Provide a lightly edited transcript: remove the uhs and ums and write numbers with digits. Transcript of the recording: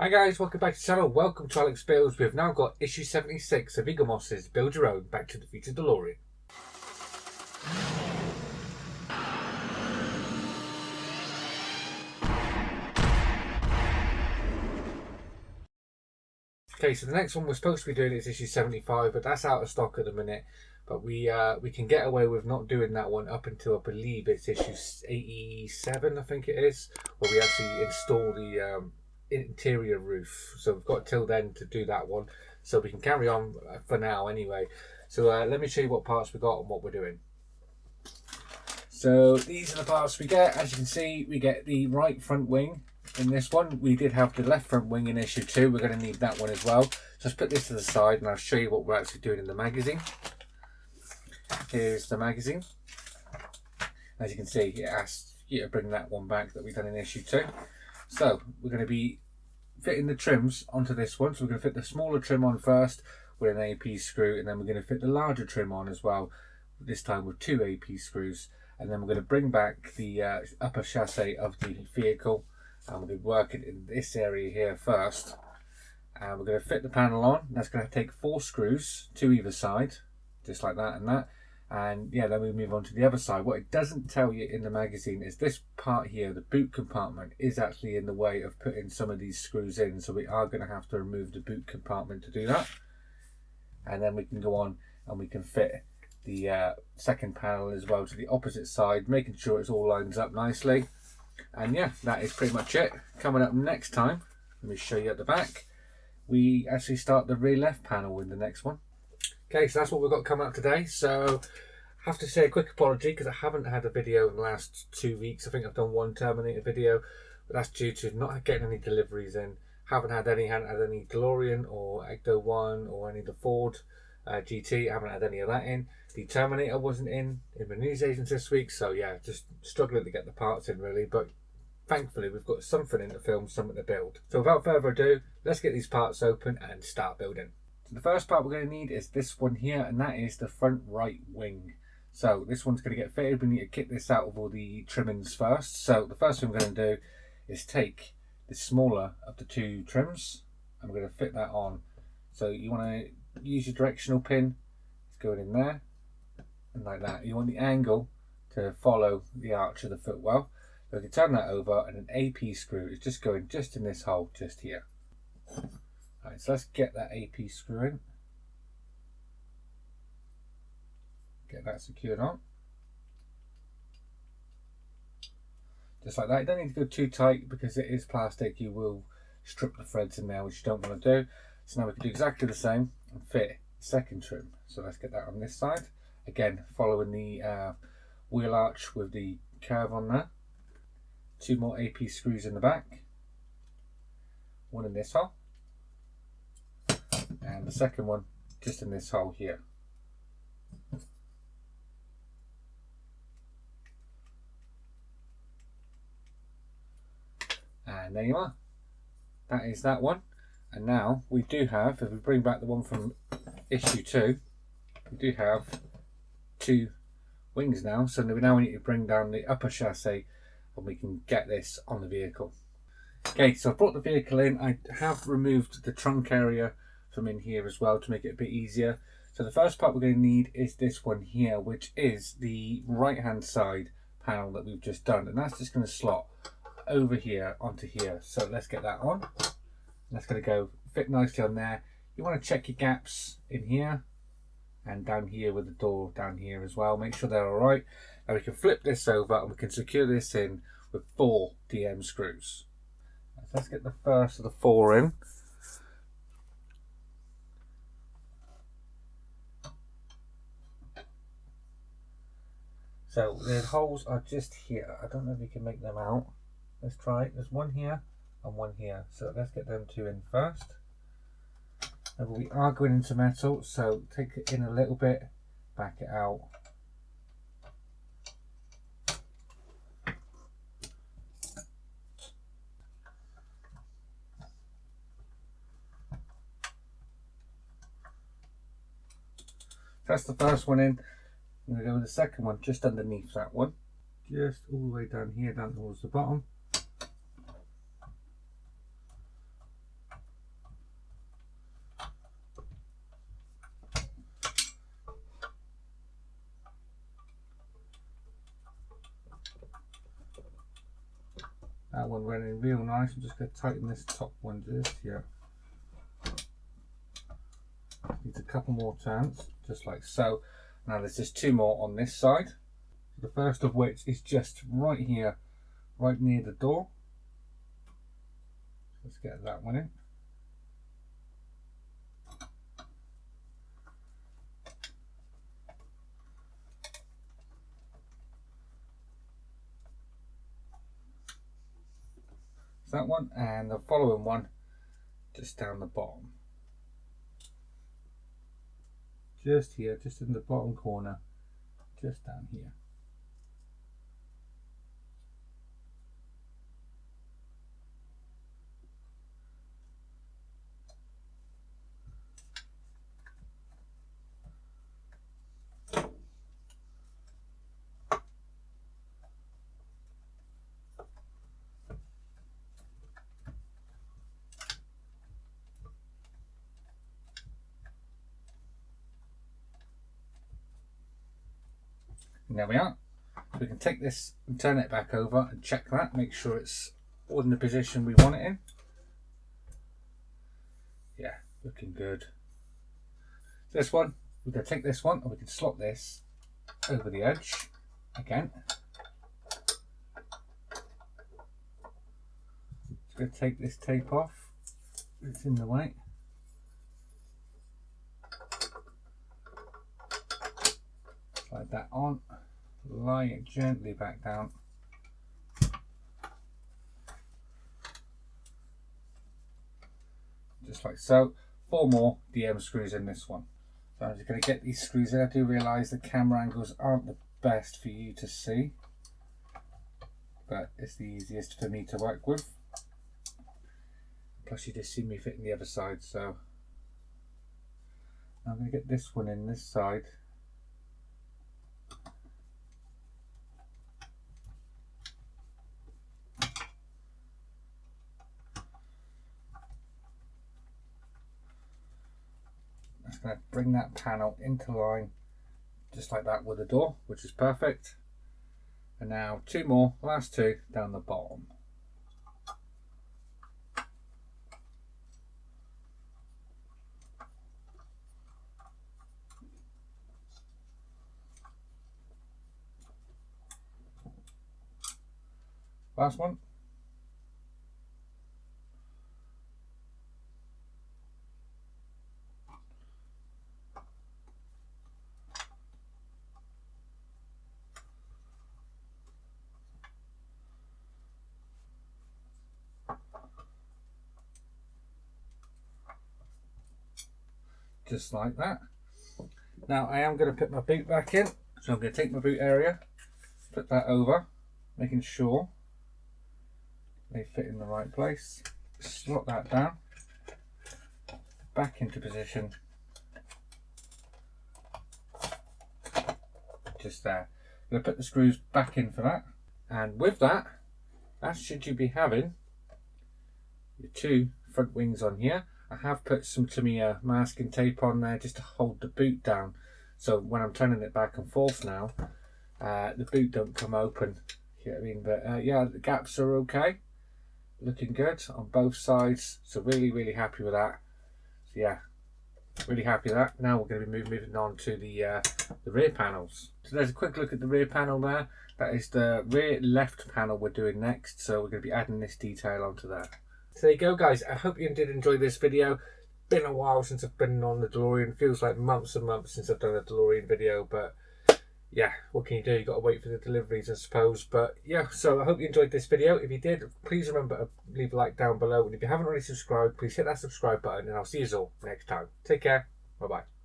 Hi guys, welcome back to the channel. Welcome to Alex Builds. We've now got issue 76 of Moss's Build Your Own Back to the Future Delorean. Okay, so the next one we're supposed to be doing is issue 75, but that's out of stock at the minute. But we can get away with not doing that one up until I believe it's issue 87, I think it is, where we actually install the interior roof. So we've got till then to do that one, so we can carry on for now anyway. So let me show you what parts we got and what we're doing. So these are the parts we get. As you can see, we get the right front wing in this one. We did have the left front wing in issue 2. We're going to need that one as well. So let's put this to the side and I'll show you what we're actually doing in the magazine. Here's the magazine. As you can see, it asks you to bring that one back that we've done in issue 2. So we're going to be fitting the trims onto this one. So we're going to fit the smaller trim on first with an AP screw, and then we're going to fit the larger trim on as well, this time with 2 AP screws. And then we're going to bring back the upper chassis of the vehicle, and we're going to work it in this area here first. And we're going to fit the panel on. That's going to take 4 screws, 2 either side, just like that and that. And yeah, then we move on to the other side. What it doesn't tell you in the magazine is this part here, the boot compartment, is actually in the way of putting some of these screws in. So we are going to have to remove the boot compartment to do that. And then we can go on and we can fit the second panel as well to the opposite side, making sure it all lines up nicely. And yeah, that is pretty much it. Coming up next time, let me show you at the back. We actually start the rear left panel in the next one. Okay, so that's what we've got coming up today. So I have to say a quick apology because I haven't had a video in the last 2 weeks. I think I've done one Terminator video, but that's due to not getting any deliveries in. Haven't had any DeLorean or Ecto 1 or any of the Ford GT. I haven't had any of that in. The Terminator wasn't in the news agents this week, so yeah, just struggling to get the parts in really, but thankfully we've got something in the film, something to build. So without further ado, let's get these parts open and start building. So the first part we're going to need is this one here, and that is the front right wing. So this one's going to get fitted. We need to kit this out of all the trimmings first. So the first thing we're going to do is take the smaller of the 2 trims and we're going to fit that on. So you want to use your directional pin, it's going in there and like that. You want the angle to follow the arch of the footwell. So we can turn that over, and an AP screw is just going just in this hole just here. Alright, so let's get that AP screw in. Get that secured on. Just like that. You don't need to go too tight because it is plastic. You will strip the threads in there, which you don't want to do. So now we can do exactly the same and fit the second trim. So let's get that on this side. Again, following the wheel arch with the curve on there. 2 more AP screws in the back. One in this hole. And the second one just in this hole here. And there you are. That is that one. And now we do have, if we bring back the one from issue 2, we do have 2 wings now. So now we need to bring down the upper chassis and we can get this on the vehicle. Okay, so I've brought the vehicle in. I have removed the trunk area from in here as well to make it a bit easier. So the first part we're going to need is this one here, which is the right hand side panel that we've just done, and that's just going to slot over here onto here. So let's get that on. That's going to go fit nicely on there. You want to check your gaps in here and down here with the door down here as well. Make sure they're all right. And we can flip this over and we can secure this in with 4 DM screws. So let's get the first of the 4 in. So the holes are just here. I don't know if we can make them out. Let's try it. There's one here and one here. So let's get them 2 in first. And we are going into metal, so take it in a little bit, back it out. That's the first one in. I'm going to go with the second one just underneath that one. Just all the way down here, down towards the bottom. That one went in real nice. I'm just going to tighten this top one just here. Needs a couple more turns, just like so. Now there's just 2 more on this side. The first of which is just right here, right near the door. Let's get that one in. That one, and the following one just down the bottom, just here, just in the bottom corner, just down here. And there we are. So we can take this and turn it back over and check that, make sure it's all in the position we want it in. Yeah, looking good. This one, we can take this one and we can slot this over the edge again. Just going to take this tape off, it's in the way. Slide that on, lie it gently back down. Just like so. 4 more DM screws in this one. So I'm just going to get these screws in. I do realise the camera angles aren't the best for you to see, but it's the easiest for me to work with. Plus you just see me fitting the other side, so I'm going to get this one in this side. Going to bring that panel into line just like that with the door, which is perfect. And now 2 more, last 2 down the bottom. Last one. Just like that. Now I am going to put my boot back in, so I'm going to take my boot area, put that over, making sure they fit in the right place, slot that down, back into position, just there. I'm going to put the screws back in for that, and with that, as should you be having your 2 front wings on here. I have put some Tamiya masking tape on there just to hold the boot down, so when I'm turning it back and forth now, the boot don't come open. You know what I mean? But yeah, the gaps are okay, looking good on both sides, so really happy with that. So yeah, really happy with that. Now we're going to be moving on to the rear panels. So there's a quick look at the rear panel there. That is the rear left panel we're doing next, so we're going to be adding this detail onto there. So there you go, guys. I hope you did enjoy this video. Been a while since I've been on the Delorean. Feels like months and months since I've done a Delorean video, but yeah, what can you do? You got to wait for the deliveries, I suppose. But yeah, so I hope you enjoyed this video. If you did, please remember to leave a like down below. And if you haven't already subscribed, please hit that subscribe button, and I'll see you all next time. Take care. Bye bye.